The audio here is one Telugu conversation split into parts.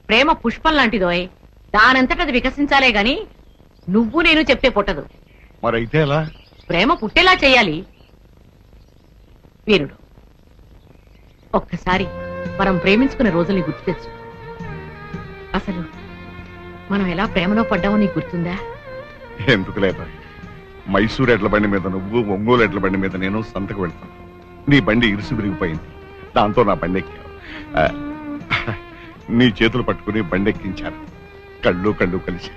ప్రేమ పుష్పం లాంటిదోయ్. దానంతట అది వికసించాలే గాని నువ్వు నేను చెప్తే పుట్టదు. మరైతే ఎలా? ప్రేమ పుట్టేలా చెయ్యాలి. వీరుడు, ఒక్కసారి మనం ప్రేమించుకున్న రోజుల్ని గుర్తు తెచ్చు. అసలు మనం ఎలా ప్రేమలో పడ్డామో నీకు గుర్తుందా? ఎందుకు లేదా, మైసూరు ఎడ్ల బండి మీద నువ్వు, ఒంగోలు ఎడ్ల బండి మీద నేను సంతకు వెళ్తాను. నీ బండి ఇరుసు విరిగిపోయింది. దాంతో నా బండి ఎక్కావు. నీ చేతులు పట్టుకుని బండి ఎక్కించాను. కళ్ళు కళ్ళు కలిసి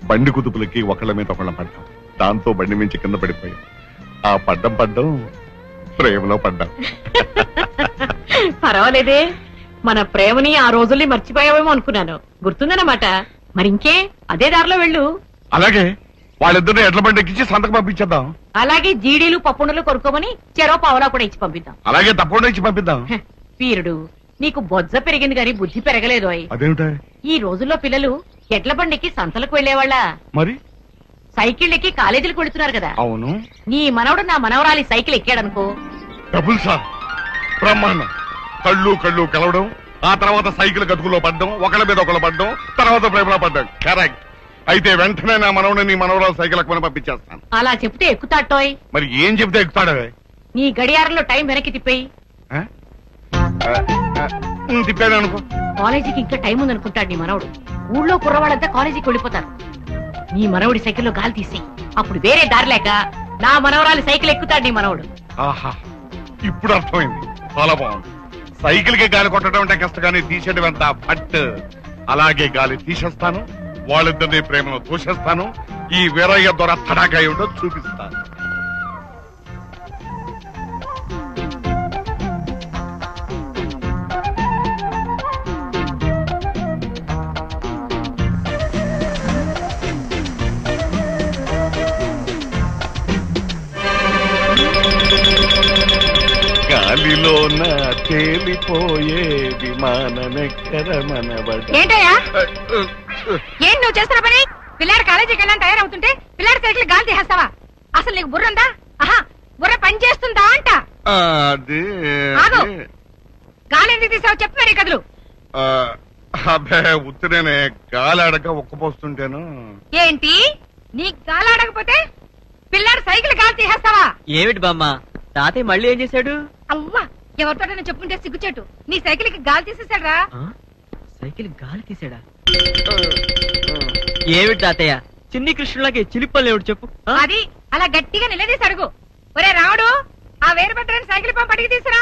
బండి కుదుపులకి ఒకళ్ళ మీద ఒకళ్ళ పడ్డాం. దాంతో బండి మించి కింద పడిపోయాం. ఆ పడ్డం ప్రేమలో పడ్డాం. పర్వాలేదే, మన ప్రేమని ఆ రోజుల్ని మర్చిపోయావేమో అనుకున్నాను. గుర్తుందన్నమాట. మరింకే అదే దారిలో వెళ్ళు. అలాగే వాళ్ళిద్దరిని ఎడ్ల బండి ఎక్కించి సంతకు పంపించేద్దాం. అలాగే జీడీలు పప్పుండలు కొనుక్కోమని చెరో పావలా కూడా ఇచ్చి పంపిద్దాం. అలాగే తప్పకుండా ఇచ్చి పంపిద్దాం. వీరుడు, నీకు బొజ్జ పెరిగింది గాని బుద్ధి పెరగలేదు. అదేమిటా? ఈ రోజుల్లో పిల్లలు ఎడ్ల బండికి సంతలకు వెళ్లేవాళ్ళ, మరి సైకిల్ ఎక్కి కాలేజీలకు వెళుతున్నారు కదా. అవును. నీ మనవడు నా మనవరాలి సైకిల్ ఎక్కాడనుకో, డబుల్ సార్ బ్రహ్మాండం. కళ్ళు కళ్ళు కలవడం, ఆ తర్వాత సైకిల్ గతుకులో పడ్డం, ఒకళ్ళ మీద ఒకళ్ళు పడ్డం, తర్వాత ప్రేమలో పడ్డం. కరెక్ట్. అయితే వెంటనే నా మనవడు నీ మనవరాలు సైకిల్ ఎక్కమని పంపించేస్తాను. అలా చెప్తే ఎక్కుతాటోయ్. మరి ఏం చెప్తే ఎక్కుతాడవే? నీ గడియారంలో టైం వెనక్కి తిప్పేయి. తిప్పాను అనుకో. కాలేజీకి ఇంకా టైం ఉందనుకుంటాడు నీ మనవడు. ఊళ్ళో కుర్రవాళ్ళంతా కాలేజీకి వెళ్ళిపోతారు. నీ మనవడి సైకిల్లో గాలి తీసి అప్పుడు వేరే దారి లేక నా మనవరాలి సైకిల్ ఎక్కుతాడు నీ మనవడు. ఆహా, ఇప్పుడు అర్థమైంది. చాలా బాగుంది. సైకిల్ కి గాలి కొట్టడం అంటే కష్టం, కానీ తీసేయడం ఎంత పట్. అలాగే గాలి తీసేస్తాను, వాళ్ళిద్దరిని ప్రేమను తోసేస్తాను. ఈ వీరయ్య ద్వారా తడాకా ఏమిటో చూపిస్తాను. గాలిలోన తేలిపోయే విమానమెక్కర మనవడ. ఏంటయ్యా, ఏం నువ్వు చేస్తున్న పని? పిల్లాడు కాలేజీకి వెళ్ళని తయారవుతుంటే పిల్లాడి సైకిల్ గాలి తీసేస్తావా? అసలు నీకు బుర్ర ఉందా? ఆహా, బుర్ర పని చేస్తుందా అంట. ఆగు, గాలి ఎందుకు తీసావు చెప్పు మరి కదులు. అబ్బే ఉత్తినే గాలి ఆడక ఒక్కపోస్తుంటేను. ఏంటి, నీకు గాలి ఆడకపోతే పిల్లాడు సైకిల్ గాలి తీసేస్తావా? ఏమిటి బామ్మ, తాతయ్య మళ్ళీ ఏం చేశాడు? అవ్వా, ఎవరితో చెప్పుకుంటే సిగ్గుచేటు. నీ సైకిల్ కి గాలి తీసేశాడా? సైకిల్ గాలి తీసాడా? ఏమిటి తాతయ్య, చిన్ని కృష్ణులకి చిలిపల్లి ఏమిటి చెప్పు. అది అలా గట్టిగా నిలదీసి అడుగు. ఒరే రావుడు, ఆ వేరుభద్రని సైకిల్ పంప అడిగి తీసురా.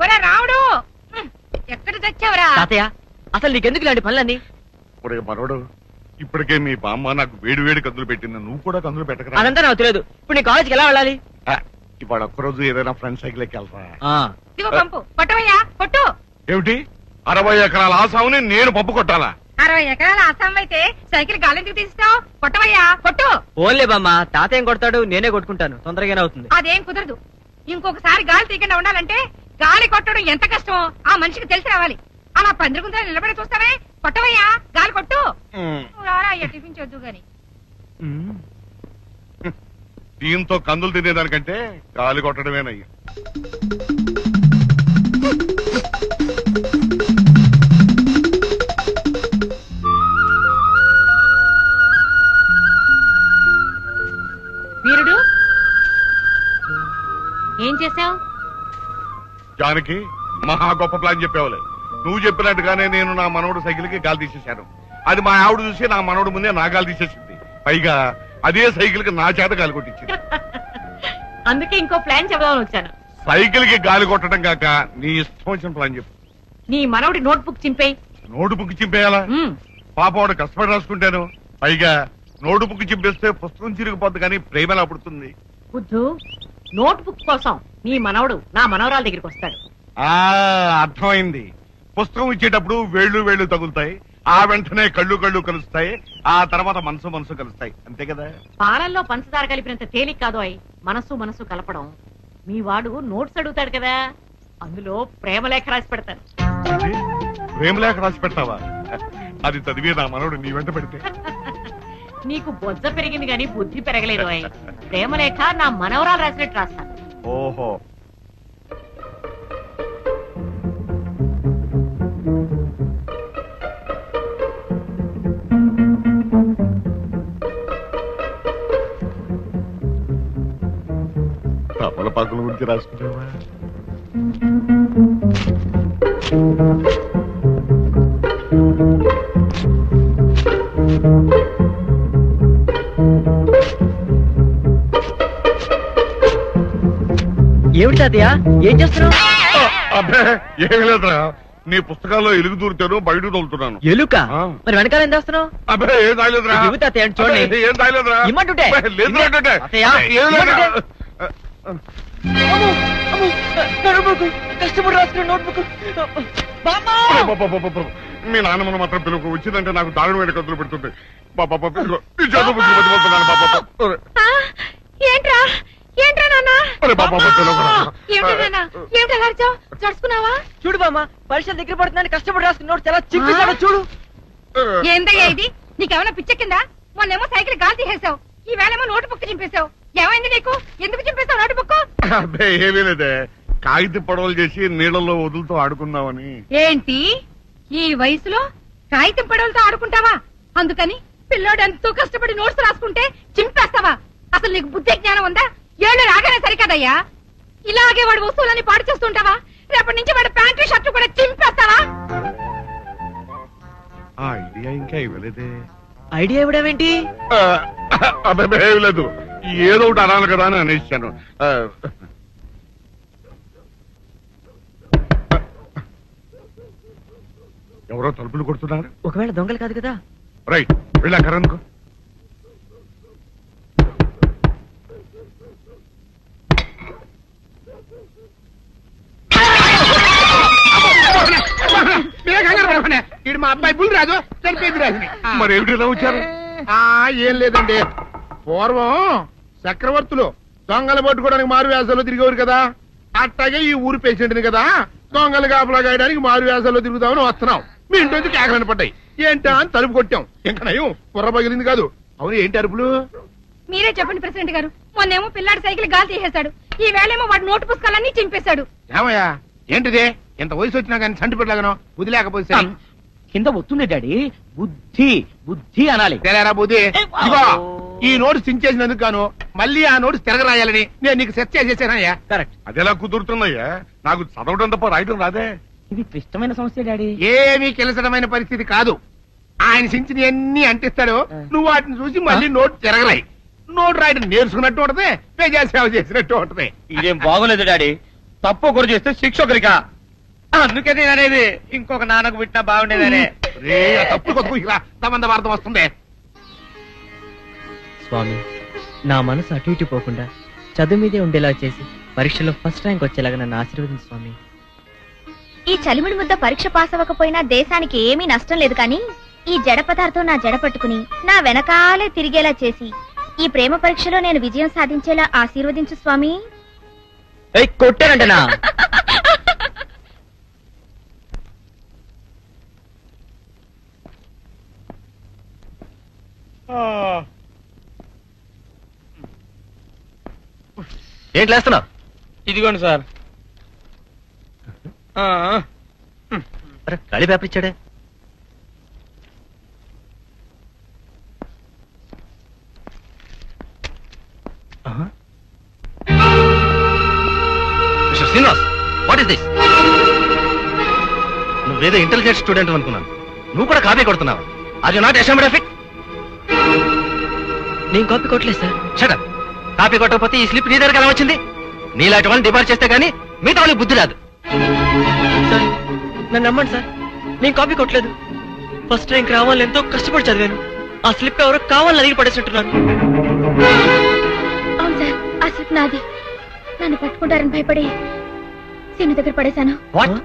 ఒరే రావుడు, ఎక్కడ తెచ్చావురా? తాతయ్య, అసలు నీకెందుకు ఇలాంటి పనులన్నీ? ఒరే మనోడు, ఇప్పటికే మీ బామ్మ నాకు వేడి వేడి కందులు పెట్టింది. నువ్వు కూడా కందులు పెట్టకరా. అదంతా నాకు తెలియదు. ఇప్పుడు నీ కాలేజీకి ఎలా వెళ్ళాలి? ఇవాళ ఒక్కరోజు ఏదైనా ఫ్రెండ్ సైకిల్ ఎక్కి వెళ్తా. ఇదిగో పంపు, కొట్టవయ్యా కొట్టు. ఏమిటి, 60 ఎకరాల ఆసాముని నేను పప్పు కొట్టాలా? 60 ఎకరాల ఆసాం అయితే సైకిల్ గాలి ఎందుకు తీస్తావు? కొట్టవయ్యా కొట్టు. ఓన్లే బామ్మ, తాతయ్య కొడతాడు, నేనే కొట్టుకుంటాను. తొందరగానే అవుతుంది. అదేం కుదరదు. ఇంకొకసారి గాలి తీయకుండా ఉండాలంటే గాలి కొట్టడం ఎంత కష్టమో ఆ మనిషికి తెలిసి రావాలి. అలా పందిరిగుంతా నిలబడి చూస్తావే? కొట్టవయ్యా, గాలి కొట్టు. అయ్యా టిఫిన్ చేద్దు గాని. దీంతో కందులు తినేదానికంటే గాలి కొట్టడమేనయ్యా. వీరుడు, ఏం చేశావు? జానకి, మహా గొప్ప ప్లాన్ చెప్పేవాళ్ళే. నువ్వు చెప్పినట్టుగానే నేను నా మనవడు సైకిల్ కి గాలి తీసేశాను. అది మా ఆవిడ చూసి నా మనవడు ముందే నా గాలి తీసేసింది. పైగా అదే సైకిల్ కి నా చేత గాలి కొట్టించింది. అందుకే ఇంకో ప్లాన్ చెబుదామని వచ్చాను. సైకిల్ కి గాలి కొట్టడం కాక నీ ఇష్టం వచ్చిన ప్లాన్ చెప్పు. నీ మనవడి నోట్బుక్ చింపేయి. నోటు బుక్ చింపేయాలా? పాప వాడు కష్టపడి రాసుకుంటాను. పైగా నోటు బుక్ చింపేస్తే పుస్తకం చిరిగిపోద్ది, కానీ ప్రేమ ఎలా పుడుతుంది? బుద్ధు, నోట్బుక్ కోసం నీ మనవడు నా మనవరాల దగ్గరికి వస్తాడు. అర్థమైంది. పుస్తకం ఇచ్చేటప్పుడు వేళ్ళు వేళ్ళు తగులుతాయి, ఆ వెంటనే కళ్ళు కళ్ళు కలుస్తాయి, ఆ తర్వాత మనసు మనసు కలుస్తాయి. అంతే కదా? పాలల్లో పంచదార కలిపినంత తేలిక కాదు అయి మనసు మనసు కలపడం. మీ వాడు నోట్స్ అడుగుతాడు కదా, అందులో ప్రేమలేఖ రాసి పెడతాను. ప్రేమలేఖ రాసి పెడతావా? అది చదివే నా మనవడు నీ వెంట పెడితే నీకు బొజ్జ పెరిగింది గాని బుద్ధి పెరగలేదు అయి. ప్రేమలేఖ నా మనవరాలు రాసినట్టు రాస్తాను. ఓహో, గురించి రాసుకున్నావా? ఏమిటి తాతయ్య ఏం చేస్తున్నావు? అబ్బే ఏమి లేదురా, నీ పుస్తకాల్లో ఎలుగు దూరుతాను బయట తోలుతున్నాను. ఎలుక? ఆ. మరి వెనకాల ఏం చేస్తున్నావు? అబ్బే ఏం తాగలేదురా. ఇవ్వు తాతయ్య, చూడండి. అబ్బే, ఏం తాగలేదురా. ఇమ్మంటుంటే. అబ్బే, లేదురా అంటుంటే. తాతయ్య, ఏం లేదురా. అమ్మో, అమ్మో, నా నోట్బుక్, కష్టపడి రాసుకున్న నోట్బుక్. బామ్మా! అబ్బబ్బబ్బబ్బబ్బ. మీ నాన్నమ్మను మాత్రం పిలుపు, వచ్చిందంటే నాకు దారుణ వేడి కదులు పెడుతుంది. బాబా ఇదిగో, ఈ చదువు బుద్ధి మర్చిపోతున్నాను బాబా. ఏంట్రా ఏంట్రా నాన్న అరే బాబా పిలవరా. ఏమిటి నాన్న ఏమిటి అలా అరిచావ్? జడుచుకున్నావా? చూడు బామ్మ, పరీక్షలు దగ్గర పడుతున్నాను, కష్టపడి రాసుకున్న నోట్స్ ఎలా చింపేశాడో చూడు. ఏందయ్యా ఇది? నీకేమైనా పిచ్చ కింద? మొన్నేమో సైకిల్ గాలి తీసేసావు, ఈ వేళేమో నోటు బుక్ చింపేశావు. ఏమైంది నీకు? ఎందుకు చింపేశావు నోటు బుక్? అబ్బే ఏమీ లేదే, కాగిత పడవలు చేసి నీళ్ళల్లో వదులుతూ ఆడుకుందామని. ఏంటి ఈ వయసులో కాగితం పడవలతో ఆడుకుంటావా? అందుకని పిల్లోడు ఎంతో కష్టపడి నోట్స్ రాసుకుంటే చింపేస్తావా? అసలు నీకు బుద్ధి జ్ఞానం ఉందా? ఏళ్ళు రాగానే సరికదయ్యా. ఇలాగే వాడు వస్తువులని పాడు చేస్తుంటావా? రేపటి నుంచి వాడు ప్యాంటు షర్టు కూడా చింపేస్తావా? ఆ ఐడియా ఇంకా ఇవ్వలేదే. ఐడియా ఇవ్వడమేంటి? అబ్బాయి ఏమి లేదు, ఏదో ఒకటి అనాలి కదా అని అనేసాను. ఎవరో తలుపులు కొడుతున్నారు. ఒకవేళ దొంగలు కాదు కదా? రైట్, వెళ్ళా కరణ్కు. ఇడు మా అబ్బాయి బుల్ రాజు చనిపోయింది రాజుని. మరి ఏమిటి ఇలా వచ్చారు? ఏం లేదండి, పూర్వం చక్రవర్తులు దొంగలు పట్టుకోవడానికి మారు వేసాల్లో తిరిగేవారు కదా, అట్టాగే ఈ ఊరు పేషెంట్ని కదా దొంగలు కాపలా గాయడానికి మారు వేసాల్లో తిరుగుదామని వస్తున్నాం. మీ ఇంటి నుంచి కేకలని పడ్డాయి. ఏంటా అని తలుపు కొట్టాం, ఇంకా నయం కుర్ర పగిలింది కాదు. అవును, ఏంటి అరుపులు? మీరే చెప్పండి ప్రెసిడెంట్ గారు. మొన్నేమో పిల్లాడి సైకిల్ గాలి తీసేశాడు, ఈ వేళేమో వాడు నోటు పుస్తకాలన్నీ చింపేశాడు. ఏమయ్యా ఏంటిదే? ఇంత వయసు వచ్చినా కానీ చంటి పెట్టలాగను బుద్ధి లేకపోతే సరే. కింద వస్తుంది డాడీ, బుద్ధి బుద్ధి అనాలి. తెలేరా బుద్ధి? ఇదిగో ఈ నోటు సించేసినందుకు గాను మళ్ళీ ఆ నోటు తిరగరాయాలని నేను నీకు సెట్ చేసేసానయ్యా. కరెక్ట్. అదెలా కుదురుతున్నాయ్యా? నాకు చదవడం తప్ప రాయడం రాదే. ఇది క్లిష్టమైన సమస్య డాడీ. ఏమీ కిలసడమైన పరిస్థితి కాదు. ఆయన సించిన ఎన్ని అంటిస్తాడో నువ్వు వాటిని చూసి మళ్ళీ నోటు తిరగరాయి. నోటు రాయడం నేర్చుకున్నట్టు ఉంటది, ప్రజా సేవ చేసినట్టు ఉంటది. ఇదేం బాగోలేదు డాడీ, తప్పు ఒకరు చేస్తే శిక్ష ఒకరికా. అందుకే నేను అనేది ఇంకొక నాన్నకు పెట్టినా బాగుండేదనే. రే ఆ తప్పుడు కొత్త ఇలా తమంత వార్త వస్తుంది. స్వామి, నా మనసు అటు ఇటు పోకుండా చదువు మీదే ఉండేలా చేసి పరీక్షలో ఫస్ట్ ర్యాంక్ వచ్చేలాగా నన్ను ఆశీర్వదించు స్వామి. ఈ చలిమిడి ముద్ద పరీక్ష పాస్ అవ్వకపోయినా దేశానికి ఏమీ నష్టం లేదు, కానీ ఈ జడ పదార్థం నా జడ పట్టుకుని నా వెనకాలే తిరిగేలా చేసి ఈ ప్రేమ పరీక్షలో నేను విజయం సాధించేలా ఆశీర్వదించు స్వామి. కొట్టారంటనా? ఏంటి లేస్తున్నావు? ఇదిగోండి సార్. ఖాళీ పేపర్ ఇచ్చాడే. Mister Srinivas, what is this? నువ్వేదో ఇంటెలిజెంట్ స్టూడెంట్ అనుకున్నాను, నువ్వు కూడా కాపీ కొడుతున్నావు. Are you not ashamed of it? నేను కాపీ కొట్టలేదు సార్. Shut up. కాపీ కొట్టకపోతే ఈ స్లిప్ నీ దగ్గరికి ఎలా వచ్చింది? నీలాంటి వాళ్ళని డిపార్ట్ చేస్తే గానీ మిగతా వాళ్ళకి బుద్ధి రాదు. సార్ నన్ను నమ్మండి సార్, నేను కాపీ కొట్టలేదు. ఫస్ట్ ర్యాంక్ రావాలని ఎంతో కష్టపడి చదివాను. ఆ స్లిప్ ఎవరో కావాలని అడిగి పడేసినట్టున్నారు. అవును సార్, ఆ స్లిప్ నాది. నన్ను పట్టుకుంటారని భయపడి సీను దగ్గర పడేశాను. వాట్?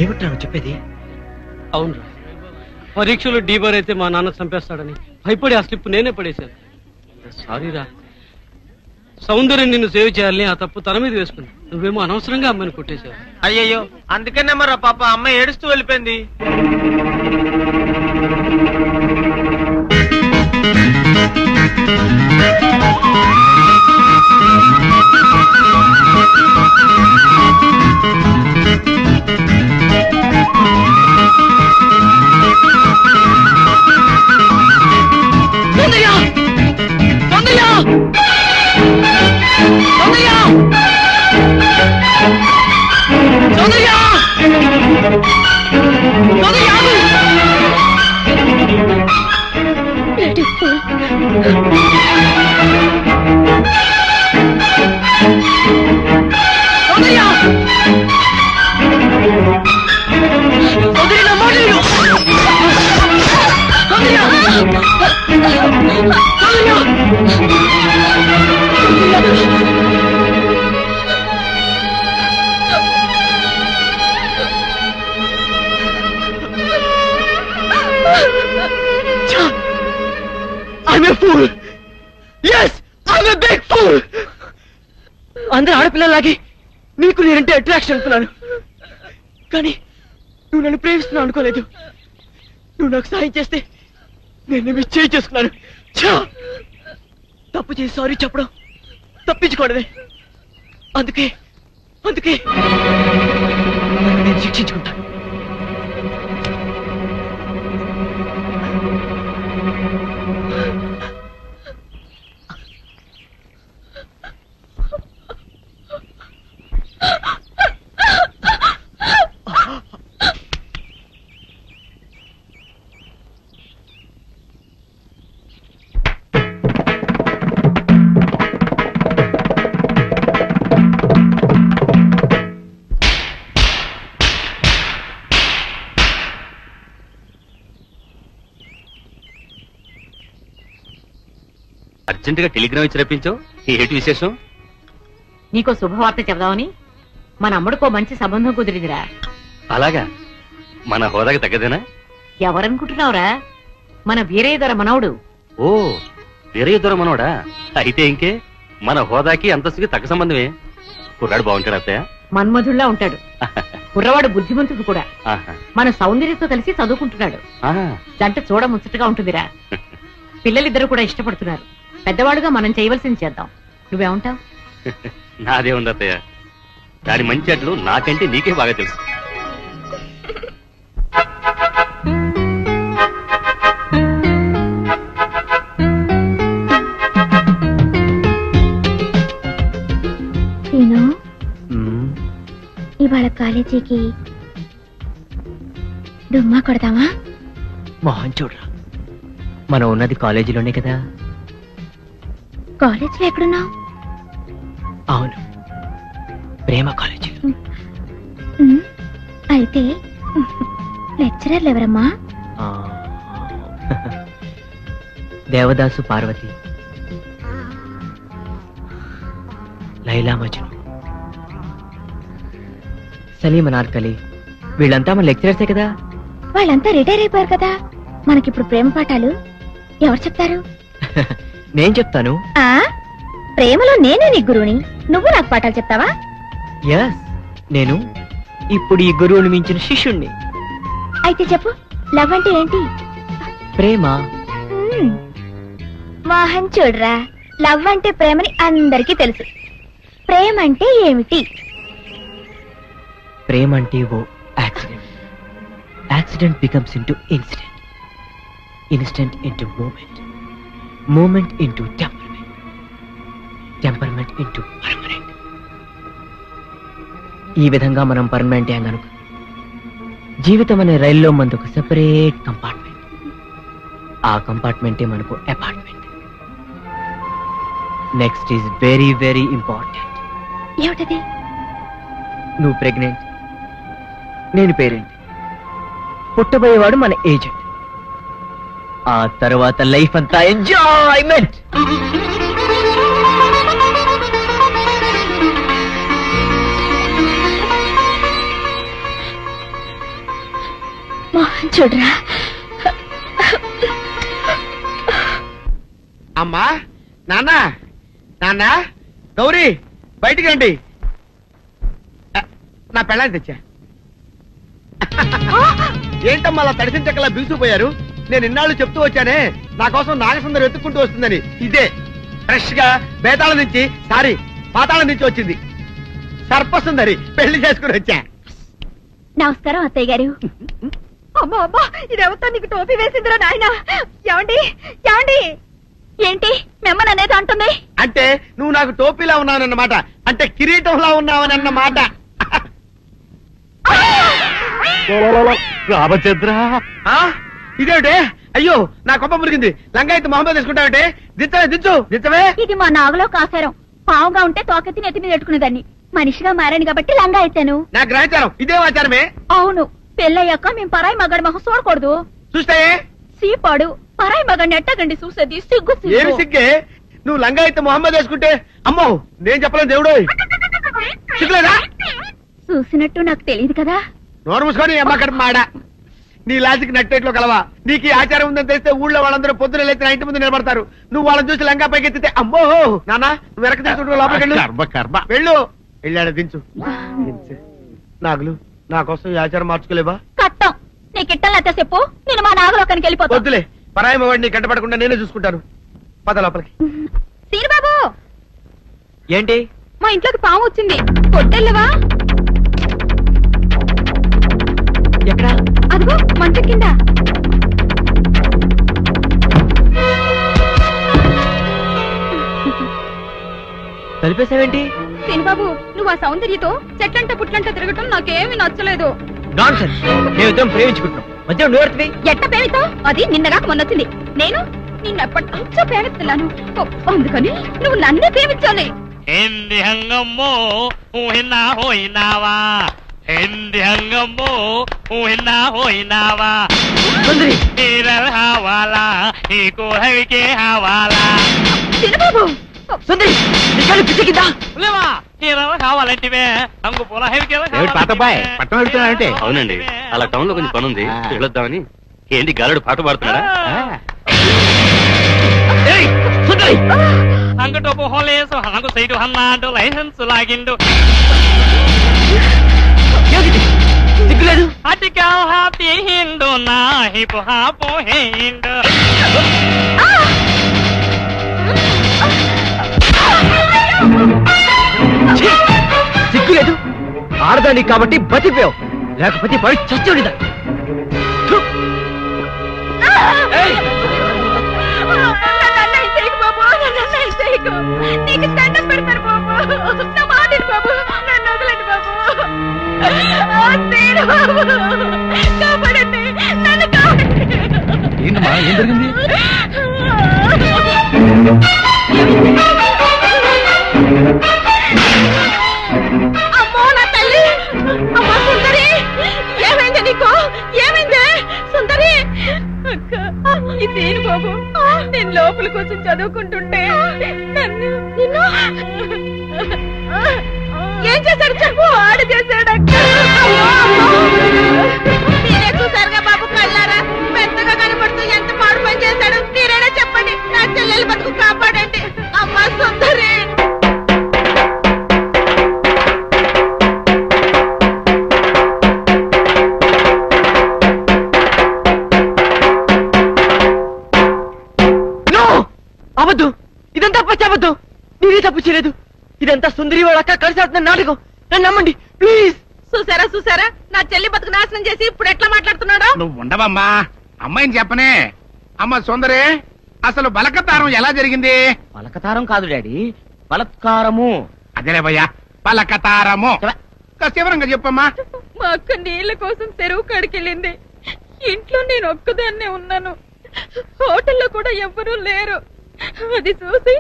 ఏమిట్రా నువ్వు చెప్పేది? అవునరా, పరీక్షలో డీబర్ అయితే మా నాన్న చంపేస్తాడని భయపడి ఆ స్లిప్ నేనే పడేశాను. సారీరా, సౌందర్యం నిన్ను సేవ్ చేయాలని ఆ తప్పు తన మీద వేసుకుంది. నువ్వేమో అనవసరంగా అమ్మని కొట్టేశావు. అయ్యయ్యో, అందుకనే మరి పాప అమ్మాయి ఏడుస్తూ వెళ్ళిపోయింది. I'm a fool. Yes, I'm a big fool. అందరూ ఆడపిల్లలాగే నీకు నేనంటే అట్రాక్షన్ అనుకున్నాను, కానీ నువ్వు నన్ను ప్రేమిస్తున్నావు అనుకోలేదు. నువ్వు నాకు సాయం చేస్తే నేను మిస్ చేసుకున్నాను. తప్పు చేసి సారీ చెప్పడం తప్పించుకోవడమే. అందుకే నన్ను నేను శిక్షించుకుంటాను. అర్జెంటుగా టెలిగ్రామ్ ఇచ్చి రప్పించావు, ఏంటి విశేషం? నీకో శుభవార్త చెబుదామని మన అమ్మడికో మంచి సంబంధం కుదిరిందిరా. అలాగా? మన హోదాకి తగ్గదేనా? ఎవరనుకుంటున్నావురా? మన వీరయ్య దొర మనవడు. ఓ, వీరయ్య దొర మనవడా? అయితే ఇంకే, మన హోదాకి అంతస్తుకి తగ్గ సంబంధమే. కుర్రాడు బాగుంటాడు అత్తయ్య? మన్మధుల్లా ఉంటాడు. కుర్రవాడు బుద్ధిమంతుడు కూడా. ఆహా. మన సౌందర్యతో కలిసి చదువుకుంటున్నాడు. ఆహా. జంట చూడ ముచ్చటగా ఉంటుందిరా. పిల్లలిద్దరూ కూడా ఇష్టపడుతున్నారు. పెద్దవాడుగా మనం చేయవలసింది చేద్దాం. నువ్వేమంటావు? నాదే ఉంది అత్తయ్య, దాని మంచి అట్లు నాకంటే నీకే బాగా తెలుసు. ఇవాళ కాలేజీకి డుమ్మా కొడదామా? మోహన్ చూడరా, మనం ఉన్నది కాలేజీలోనే కదా. కాలేజీలో ఎక్కడున్నావు? అవును, ప్రేమ కాలేజీలో. అయితే లెక్చరర్లు ఎవరమ్మా? దేవదాసు పార్వతి, లైలా మజ్ను, సలీం అనార్కలి, వీళ్ళంతా మన లెక్చరర్సే కదా. వాళ్ళంతా రిటైర్ అయిపోయారు కదా. మనకిప్పుడు ప్రేమ పాఠాలు ఎవరు చెప్తారు? నేను చెప్తాను. ఆ ప్రేమలో నేనే నీ గురువుని, నువ్వు నాకు పాఠాలు చెప్తావా? ఎస్, నేను ఇప్పుడు ఈ గురువుని మించిన శిష్యుణ్ణి. అయితే చెప్పు, లవ్ అంటే ఏంటి? ప్రేమ. మోహన్ చూడరా, లవ్ అంటే ప్రేమని అందరికీ తెలుసు. ప్రేమ అంటే ఏమిటి? ప్రేమ అంటే ఓ accident. Accident becomes into incident, incident into moment, moment into temperament, temperament into permanent. ఈ విధంగా మనం పర్మనెంట్ అయ్యామనుకో, జీవితం అనే రైల్లో మనకు ఒక సెపరేట్ కంపార్ట్మెంట్. ఆ కంపార్ట్మెంటే మనకు apartment. Next is very very important. ఏమిటది? నువ్వు ప్రెగ్నెంట్, నేను పేరెంట్, పుట్టబోయేవాడు మన ఏజెంట్. ఆ తర్వాత లైఫ్ అంతా ఎంజాయ్మెంట్. మోహన్ చూడరా. అమ్మా, నాన్న, నాన్న, గౌరీ, బయటికి రండి. నా పెళ్ళాన్ని తెచ్చా. ఏంటమ్మా అలా తడిసిన చెక్కలా బిగుసిపోయారు? నేను ఇన్నాళ్ళు చెప్తూ వచ్చానే, నా కోసం నాగసుందరం వెతుక్కుంటూ వస్తుందని. ఇదే ఫ్రెష్ గా బేతాళం నుంచి, సారీ పాతాళం నుంచి వచ్చింది సర్పసుందరి. పెళ్లి చేసుకుని వచ్చా. నమస్కారం అత్తయ్య గారు. అమ్మా అమ్మా ఇదెవతో నీకు టోపీ వేసిందిరా నాయన. ఏమండి ఏమండి ఏంటి మిమ్మల్ని అనేది అంటుంది? అంటే నువ్వు నాకు టోపీలా ఉన్నావన్నమాట, అంటే కిరీటంలా ఉన్నావనన్నమాట. రామచంద్ర ఇదేమిటే? అయ్యో నా కొప్ప మురిగింది. లంగా అయితే మొహమ్మద్ తీసుకుంటావంటే దించవే, దించవే. ఇది మా నాగులో కాసారం. పావుగా ఉంటే తోకెత్తి నెత్తి మీద పెట్టుకునేదాన్ని. మనిషిగా మారాను కాబట్టి లంగా అయితాను. నా గ్రహచారం ఇదే ఆచారమే. అవును, పెళ్ళయ్యాక మేము పరాయి మగాడి మొహం చూడకూడదు. చూస్తాయే సీపాడు పరాయి మగాడిని ఎట్టగండి చూసేది. సిగ్గు ఏమి సిగ్గే? నువ్వు లంగా అయితే మొహమ్మద్ వేసుకుంటే అమ్మో నేను చెప్పలేను దేవుడు. సిగ్గులేదా? చూసినట్టు నాకు తెలియదు కదా. నోరు మూసుకొని అమ్మకడ మాడ. నీ లాజిక్ నట్టేట్లో కలవా? నీకు ఈ ఆచారం ఉందని తెలిస్తే ఊళ్ళో వాళ్ళందరూ పొద్దున లేచి నా ఇంటి ముందు నిలబడతారు. నువ్వు వాళ్ళని చూసి లంగా పైకి ఎత్తితే అమ్మో నాన్న నువ్వు వెనక తీసుకుంటూ లోపలికి వెళ్ళు. వెళ్ళాడు దించు. నాగులు నా కోసం ఈ ఆచారం మార్చుకోలేవా? కట్టం నీకు ఇట్టలేతే చెప్పు, నేను మా నాగలోకానికి వెళ్ళిపోతా. వద్దులే, పరాయి మవాడిని కంటపడకుండా నేనే చూసుకుంటాను. పద లోపలికి. సీనుబాబు ఏంటి? మా ఇంట్లోకి పాము వచ్చింది. కొట్టెళ్ళవా? ఎక్కడ? అదిగో మంచం కింద. కలిపేసావేంటి? సీనుబాబు నువ్వు ఆ సౌందర్యతో చెట్లంట పుట్లంట తిరగటం నాకేమీ నచ్చలేదు. నాన్సెన్స్. మేమిద్దరం ప్రేమించుకుంటున్నాం, మధ్య నువ్వు ఎట్ట పేరుతో? అది నిన్నగాక మొన్నొచ్చింది. నేను నిన్నెప్పటి నుంచో ప్రేమిస్తున్నాను. అందుకని నువ్వు నన్నే ప్రేమించాలి. Hindi hangamo uhina hoinawa. Hindi hangamo uhina hoinawa. సుందరి Iral hawala iko hawike hawala. Seenu Babu సుందరి నీ కళ్ళు పిచ్చికిందా? Ulema iral hawala intive angu pola hawike పట్టణం వెళ్తున్నానంటే అవునండి, అలా టౌన్ లో కొంచెం పని ఉంది, వెళ్ళొద్దామని. ఏంటి గాలుడు పాట పాడుతున్నాడా? ఏయ్, సుందరి angu topo holeso angu saidu hannado license lagindu. ఏమిటి? సిగ్గులేదు? Atikal hati hindu na hipo hapo hindu. ఛీ! సిగ్గులేదు? ఆడదానికి కాబట్టి బతిపోయావు, లేకపోతే పడి చచ్చేవాడిదా. నీకు దండం పెడతారు బాబు. నా మాటలు బాబు, నన్ను వదలండి బాబు. కాపాడండి, నన్ను కాపాడండి. ఏంటమ్మా, ఏం జరిగింది? అమ్మో నా తల్లి. అమ్మా సుందరి, ఏమైంది నీకు? ఏమైంది సుందరి? అక్క ఇదేను బాబు, నేను లోపల కోసం చదువుకుంటుంటే నన్ను నిన్ను ఏం చేశాడు చెప్పు. ఆడు చేశాడక్క. మీరే చూసారుగా బాబు కళ్ళారా, పెద్దగా కనపడుతూ ఎంత మాడు పని చేశాడు. మీరైనా చెప్పండి, నా చెల్లెలు బతుకు కాపాడండి. అమ్మా సుందరి. అవద్దు, ఇదంతా పచ్చవద్దు. నేనే తప్పు చేయలేదు. ఇదంతా సుందరి వాళ్ళ అక్క కలిసి ఆడుతున్న నాటకం. నన్ను నమ్మండి ప్లీజ్. చూసారా చూసారా, నా చెల్లి బతుకు నాశనం చేసి ఇప్పుడు ఎట్లా మాట్లాడుతున్నాడు. నువ్వు ఉండవమ్మా, అమ్మాయిని చెప్పనే. అమ్మ సుందరి, అసలు బలకతారం ఎలా జరిగింది? పలకతారం కాదు డాడీ, బలత్కారము. అదేలే భయ్యా, బలకతారము. వివరంగా చెప్పమ్మా. మా అక్క నీళ్ల కోసం చెరువు కాడికెళ్ళింది. ఇంట్లో నేను ఒక్కదాన్నే ఉన్నాను. హోటల్లో కూడా ఎవ్వరూ లేరు. అది చూసి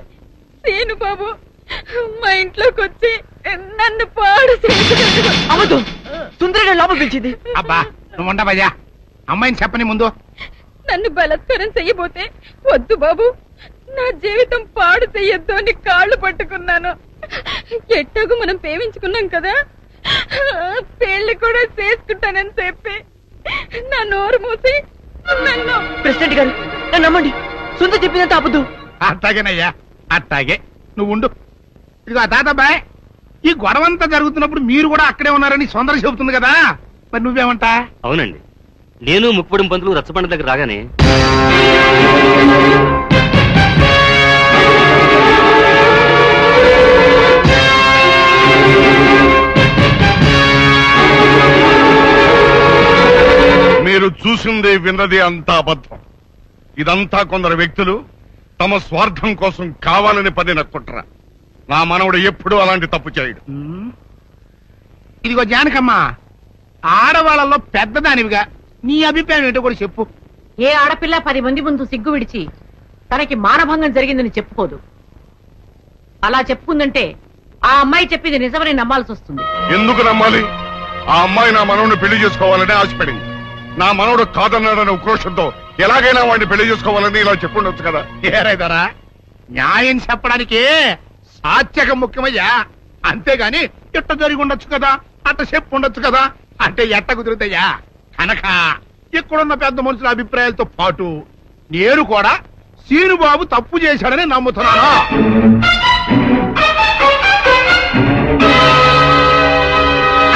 సీను బాబు మా ఇంట్లోకి వచ్చి నన్ను పాడు చేశాడు. అవద్దు, సుందరి లోపల పిలిచింది. అబ్బా నువ్వు ఉండవయ్యా, అమ్మాయిని చెప్పని ముందు. నన్ను బలత్కారం చెయ్యబోతే వద్దు బాబు, నా జీవితం పాడు చెయ్యొద్దు అని కాళ్ళు పట్టుకున్నాను. ఎట్టాగో మనం ప్రేమించుకున్నాం కదా, పెళ్లి కూడా చేసుకుంటానని చెప్పి నా నోరు మూసి నన్ను. ప్రెసిడెంట్ గారు నన్ను నమ్మండి, సుందరి చెప్పినంత అబద్ధం. అట్టాగేనయ్యా, అట్టాగే. నువ్వు ఉండు. ఇదిగో తాతబ్బాయ్, ఈ గొడవంతా జరుగుతున్నప్పుడు మీరు కూడా అక్కడే ఉన్నారని సుందరి చెబుతుంది కదా, మరి నువ్వేమంటా? అవునండి, నేను ముక్కుపొడి పంతులు రచ్చబండ దగ్గర రాగానే మీరు చూసింది విన్నది అంతా అబద్ధం. ఇదంతా కొందరు వ్యక్తులు తమ స్వార్థం కోసం కావాలని పని నక్కుంటార. నా మనవడు ఎప్పుడూ అలాంటి తప్పు చేయడు. ఇదిగో జానకమ్మ, ఆడవాళ్ళలో పెద్దదానివిగా నీ అభిప్రాయం ఏంటో కూడా చెప్పు. ఏ ఆడపిల్ల 10 మంది ముందు సిగ్గు విడిచి తనకి మానభంగం జరిగిందని చెప్పుకోదు. అలా చెప్పుకుందంటే ఆ అమ్మాయి చెప్పింది నిజమని నమ్మాల్సి వస్తుంది. ఎందుకు నమ్మాలి? ఆ అమ్మాయి నా మనవడిని పెళ్లి చేసుకోవాలని ఆశపడింది. నా మనవడు కాదన్నాడనే ఉక్రోషంతో ఎలాగైనా వాడిని పెళ్లి చేసుకోవాలని ఇలా చెప్పుండొచ్చు కదా. ఏరైదరా, న్యాయం చెప్పడానికి సాత్యకం ముఖ్యమయ్యా, అంతేగాని ఇట్ట జరిగి ఉండొచ్చు కదా, అట్ట చెప్పు ఉండొచ్చు కదా అంటే ఎట్ట కుదురుతాయా? కనుక ఇక్కడున్న పెద్ద మనుషుల అభిప్రాయాలతో పాటు నేను కూడా సీనుబాబు తప్పు చేశాడని నమ్ముతున్నాను.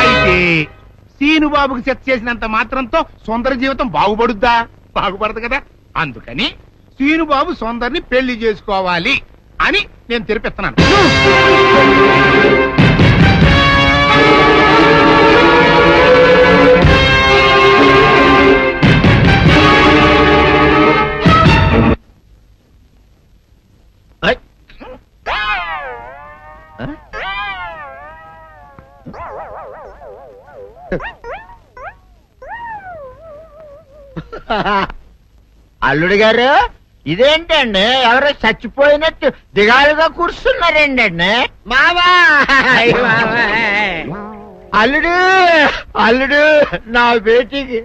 అయితే సీనుబాబుకి సెట్ చేసినంత మాత్రంతో సుందర జీవితం బాగుపడుద్దా? బాగుపడదు కదా. అందుకని సీనుబాబు సుందర్ని పెళ్లి చేసుకోవాలి అని నేను తెరిపిస్తున్నాను. అల్లుడు గారు, ఇదేంటండి ఎవరో చచ్చిపోయినట్టు దిగాలుగా కూర్చున్నారేంటండి? మావా అల్లుడు, అల్లుడు, నా బేటీకి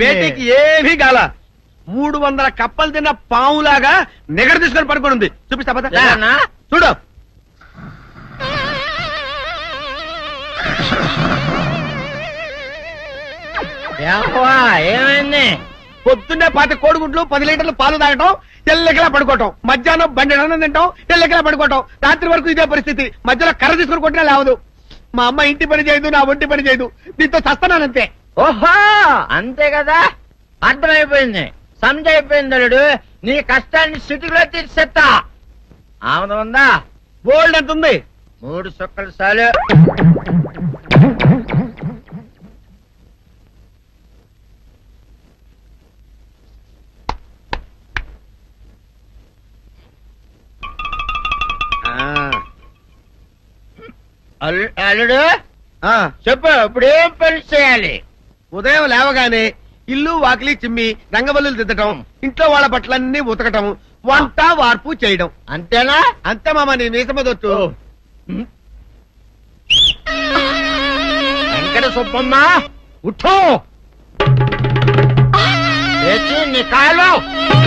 బేటీకి ఏమీ గాల 300 కప్పలు తిన్న పావులాగా నిగడ తీసుకొని పడుకొని ఉంది. చూపిస్తా పద. చూడు. ఏమైంది? పొద్దున్నే 10 కోడిగుడ్లు 10 లీటర్లు పాలు తాగటం, ఎల్లకిలా పడుకోవటం, మధ్యాహ్నం బండి అన్నం తింటాం, ఎల్లకిలా పడుకోవటం, రాత్రి వరకు ఇదే పరిస్థితి. మధ్యలో కర్ర తీసుకుని కొట్టినా లేవదు. మా అమ్మ ఇంటి పని చేయదు, నా ఒంటి పని చేయదు. దీంతో చస్తున్నానంతే. ఓహో, అంతే కదా, అర్థమైపోయింది, సమజైపోయింది. అల్లుడు, నీ కష్టాన్ని సిటీలో తీర్చేస్తా. ఆమె ఉందా? బోల్డ్ ఎంత ఉంది? 3 సుక్కలు చాలు. అల్లుడు చెప్పు, ఇప్పుడు ఏం పని చేయాలి? ఉదయం లేవగానే ఇల్లు వాకిలి చిమ్మి రంగవల్లులు దిద్దటం, ఇంట్లో వాళ్ళ బట్టలన్నీ ఉతకటం, వంట వార్పు చేయడం. అంతేనా? అంతే మామ, నీ మీసమదొచ్చు. వెంకట సుబ్బమ్మ, ఉఠో, లేచి నీ కాలు